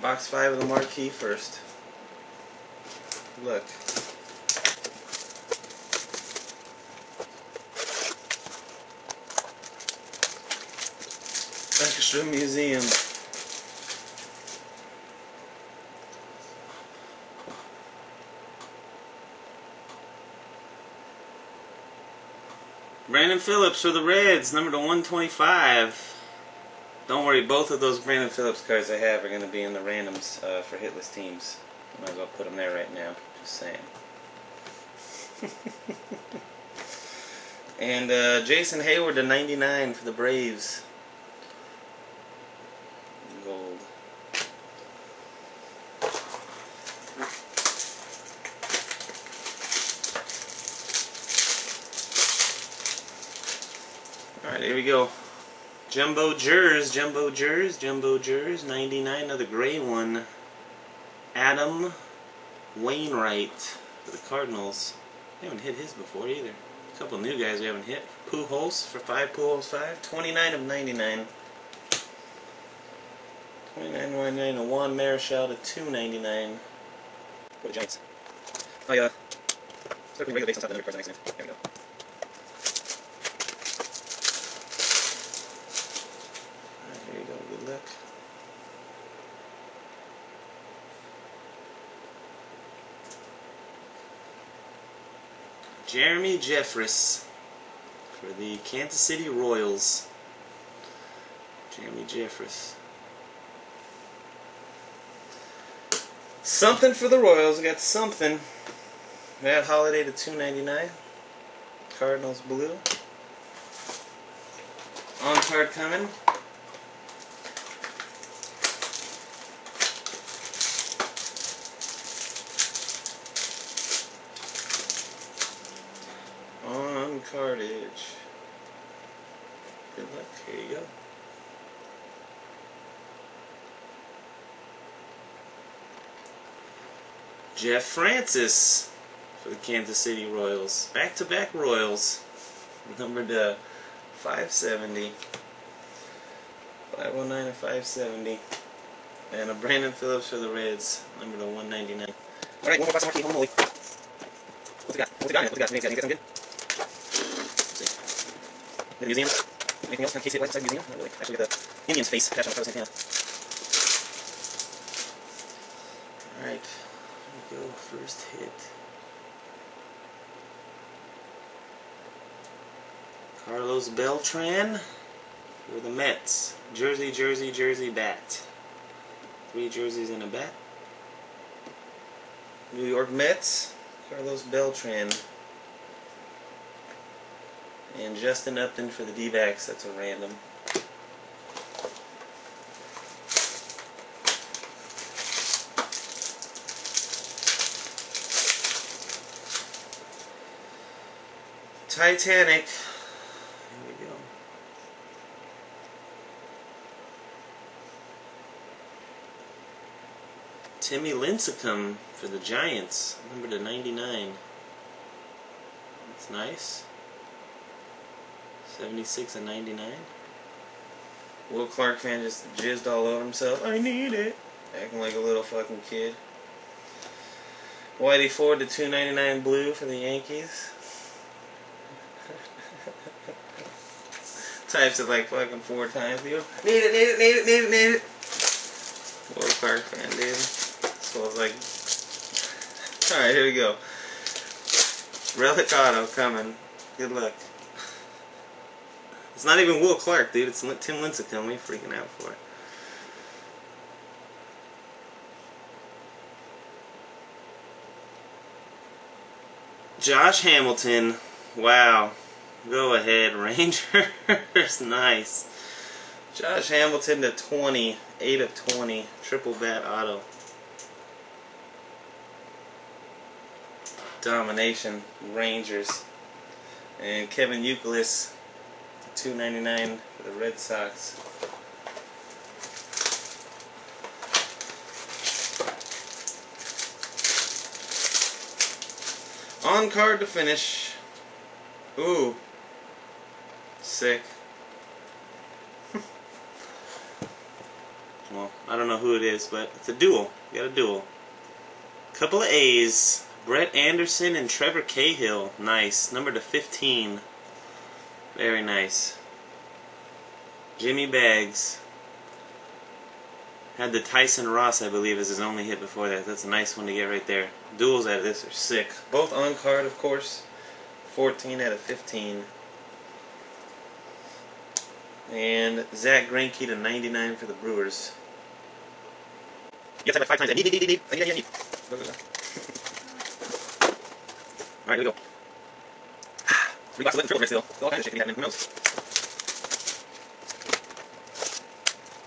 Box 5 of the Marquee first. Look. Extra museum. Brandon Phillips for the Reds, number to 125. Don't worry, both of those Brandon Phillips cards I have are going to be in the randoms for hitless teams. Might as well put them there right now. Just saying. And Jason Hayward to 99 for the Braves. Gold. Alright, here we go. Jumbo Jers, 99, another gray one. Adam Wainwright for the Cardinals. I haven't hit his before either. A couple new guys we haven't hit. Pujols for 5, Pujols 5. 29 of 99. 29 of 99, and Juan Marichal to 299 for the Giants. Oh yeah. Start putting regular base on top of the number cards next. There we go. Alright, here you go. Good luck. Jeremy Jeffress for the Kansas City Royals. Jeremy Jeffress. Something for the Royals. Got something. Matt Holliday to 299. Cardinals blue. On card coming. On cardage. Good luck. Here you go. Jeff Francis for the Kansas City Royals. Back-to-back Royals. Numbered to 570. 509 and 570. And a Brandon Phillips for the Reds. Numbered to 199. Alright, one more box of Marquee. Holy moly. What's it got? What's it got? What's it got? Anything got something good? Let's see. The museum? Anything else? K-State White Side Museum? Not really. Actually got the Indian's face attached on the cover. Alright. Here we go. First hit. Carlos Beltran for the Mets. Jersey, bat. 3 jerseys and a bat. New York Mets. Carlos Beltran. And Justin Upton for the D-backs. That's a random. Titanic. Here we go. Timmy Lincecum for the Giants. Number to 99. That's nice. 76 and 99. Will Clark fan just jizzed all over himself. I need it. Acting like a little fucking kid. Whitey Ford to 299 blue for the Yankees. Types it like fucking 4 times. Need it. Will Clark fan, dude. So I was like, alright, here we go. Relic auto coming. Good luck. It's not even Will Clark, dude. It's Tim Lincecum. What are you freaking out for? Josh Hamilton. Wow. Go ahead, Rangers. Nice. Josh Hamilton to 20. 8 of 20. Triple bat auto. Domination. Rangers. And Kevin Youkilis to 299 for the Red Sox. On card to finish. Ooh. Sick. Well, I don't know who it is, but it's a duel. You got a duel. Couple of A's. Brett Anderson and Trevor Cahill. Nice. Number to 15. Very nice. Jimmy Baggs. Had the Tyson Ross, I believe, as his only hit before that. That's a nice one to get right there. Duels out of this are sick. Both on card, of course. 14 out of 15. And Zach Greinke to 99 for the Brewers. You have to type like 5 times. I need. Alright, here we go. 3 boxes left in triple still. All kinds of shit can be happening. Who knows?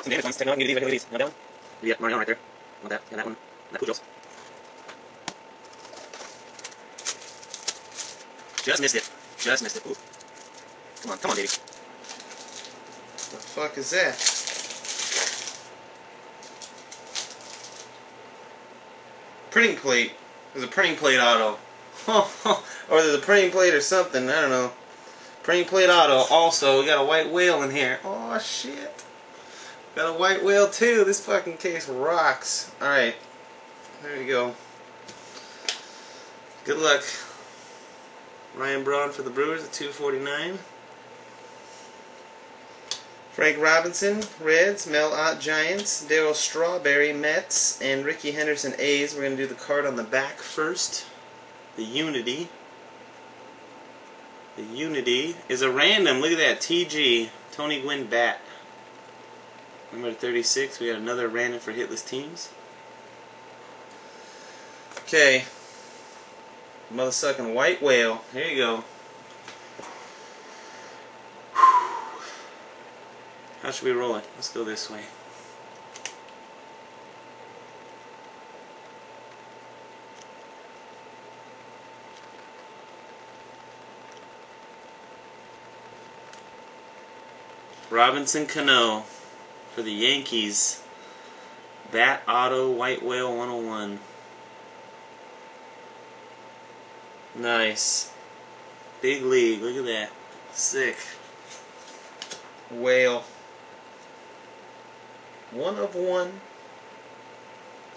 Some damage ones. Technology, look at these. Not that one? You got Mariano right there. Not that. And that one. That Pujols. Just missed it. Just missed it. Ooh. Come on, baby. What the fuck is that? Printing plate. There's a printing plate auto. Or there's a printing plate or something. I don't know. Printing plate auto. Also, we got a white whale in here. Oh, shit. Got a white whale, too. This fucking case rocks. Alright. There you go. Good luck. Ryan Braun for the Brewers at 249. Frank Robinson, Reds. Mel Ott, Giants. Darryl Strawberry, Mets. And Ricky Henderson, A's. We're going to do the card on the back first. The Unity. The Unity is a random. Look at that. TG. Tony Gwynn bat. Number 36. We got another random for hitless teams. Okay. Mother-sucking white whale. Here you go. How should we roll it? Let's go this way. Robinson Cano for the Yankees. Bat Auto White Whale 101. Nice. Big league. Look at that. Sick. Whale. 1 of 1. It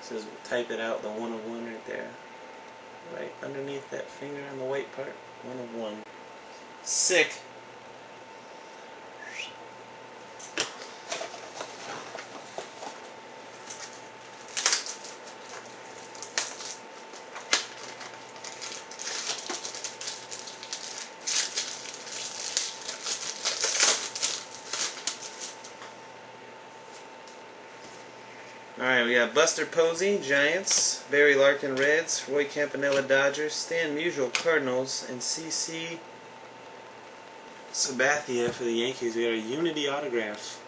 says type it out, the 1 of 1 right there. Right underneath that finger on the white part. 1 of 1. Sick. Alright, we got Buster Posey, Giants, Barry Larkin, Reds, Roy Campanella, Dodgers, Stan Musial, Cardinals, and CC Sabathia for the Yankees. We got a Unity autograph.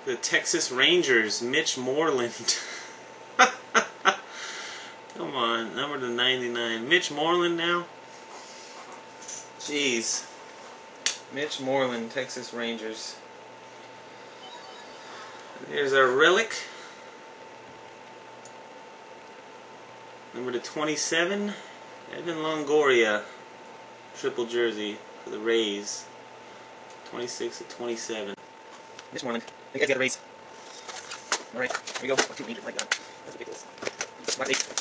The Texas Rangers, Mitch Moreland. Come on, number to 99. Mitch Moreland now? Jeez. Mitch Moreland, Texas Rangers. There's our relic. Number to 27. Evan Longoria. Triple jersey for the Rays. 26 to 27. Mitch Moreland. I think you guys got a Rays. Alright, here we go. 2 meters. My God. That's ridiculous. Box 8.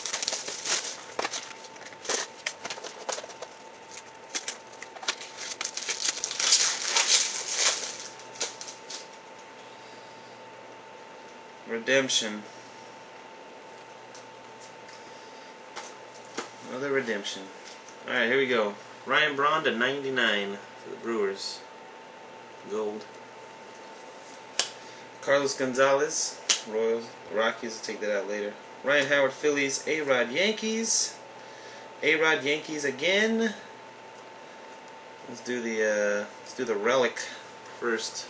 Redemption. Another redemption. Alright, here we go. Ryan Braun to 99 for the Brewers. Gold. Carlos Gonzalez, Royals. Rockies, will take that out later. Ryan Howard, Phillies. A-Rod, Yankees. A-Rod, Yankees again. Let's do the relic first.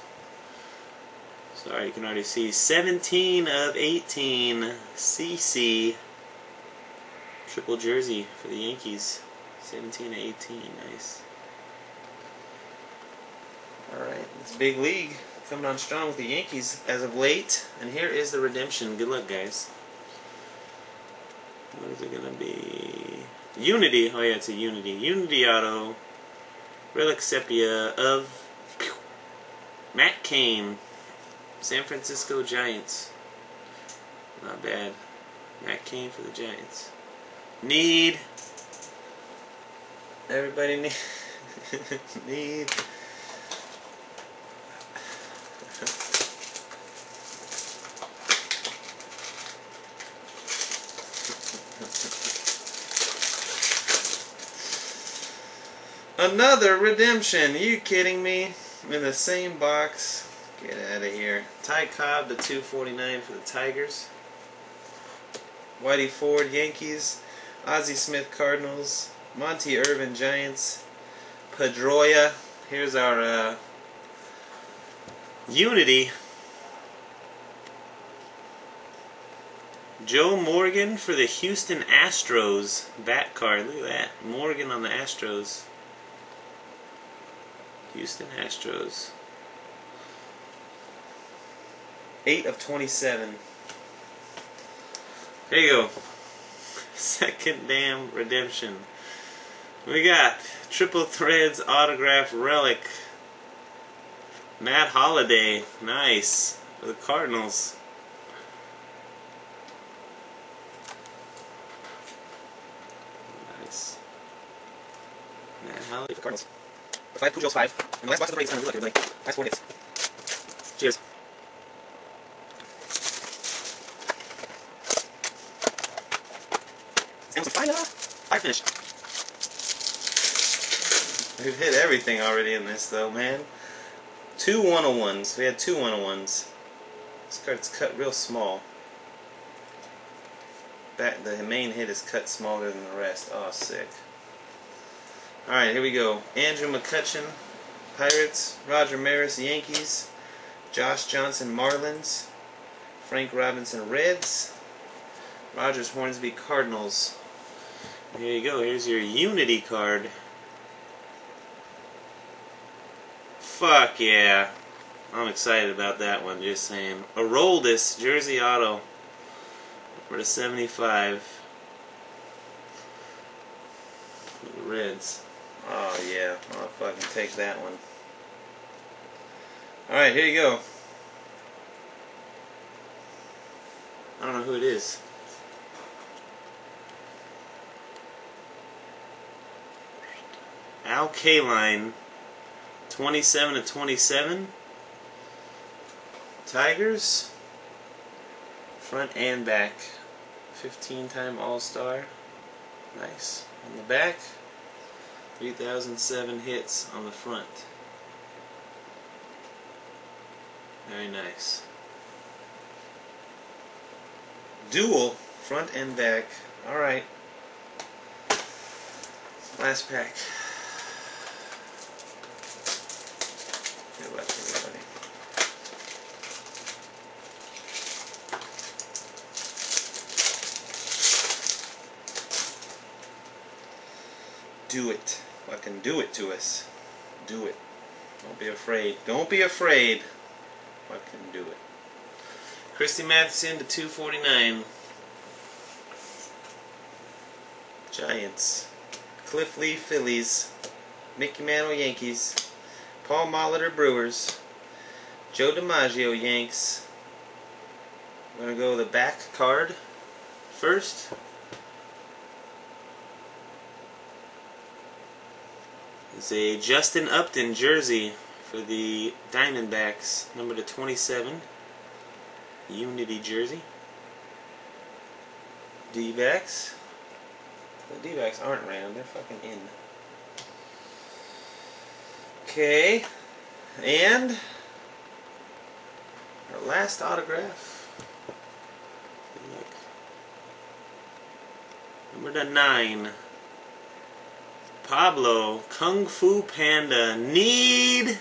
Sorry, you can already see 17 of 18 CC triple jersey for the Yankees. 17 of 18, nice. Alright, it's big league coming on strong with the Yankees as of late. And here is the redemption. Good luck, guys. What is it going to be? Unity. Oh yeah, it's a Unity. Unity auto. Relic sepia of Matt Cain. San Francisco Giants. Not bad. Matt Cain for the Giants. Need. Everybody need. Need. Another redemption. Are you kidding me? In the same box. Get out of here. Ty Cobb to 249 for the Tigers. Whitey Ford Yankees. Ozzie Smith Cardinals. Monty Irvin Giants. Pedroia. Here's our Unity. Joe Morgan for the Houston Astros. Bat card. Look at that. Morgan on the Astros. Houston Astros. 8 of 27. There you go. Second damn redemption. We got Triple Threads autograph relic. Matt Holliday. Nice. For the Cardinals. Nice. Matt Holliday for the Cardinals. 5 Pujols 5. And the last box of the Rays. Good luck, everybody. Last 4 hits. Cheers. And fire finish. We've hit everything already in this, though, man. 2 101s. We had 2 101s. This card's cut real small. The main hit is cut smaller than the rest. Oh, sick. Alright, here we go. Andrew McCutchen, Pirates. Roger Maris, Yankees. Josh Johnson, Marlins. Frank Robinson, Reds. Rogers Hornsby, Cardinals. Here you go. Here's your Unity card. Fuck yeah. I'm excited about that one, just saying. Aroldis, Jersey Auto. For the 75. For the Reds. Oh yeah, I'll fucking take that one. Alright, here you go. I don't know who it is. Al Kaline, 27 of 27. Tigers. Front and back. 15-time All-Star. Nice. On the back, 3007 hits on the front. Very nice. Dual, front and back. Alright. Last pack. Good luck, everybody. Do it. Fucking do it to us. Do it. Don't be afraid. Don't be afraid. Fucking do it. Christy Matheson to 249. Giants. Cliff Lee Phillies. Mickey Mantle Yankees. Paul Molitor Brewers. Joe DiMaggio Yanks. I'm going to go the back card first. It's a Justin Upton jersey for the Diamondbacks, number to 27. Unity jersey. D-backs. The D-backs aren't random, they're fucking in. Okay, and our last autograph. Look. Number to 9. Pablo, Kung Fu Panda, need.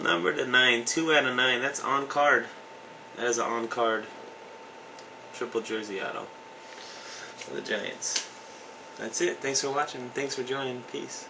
Number to 9, 2 out of 9. That's on card. That is an on card. Triple jersey auto for the Giants. That's it. Thanks for watching. Thanks for joining. Peace.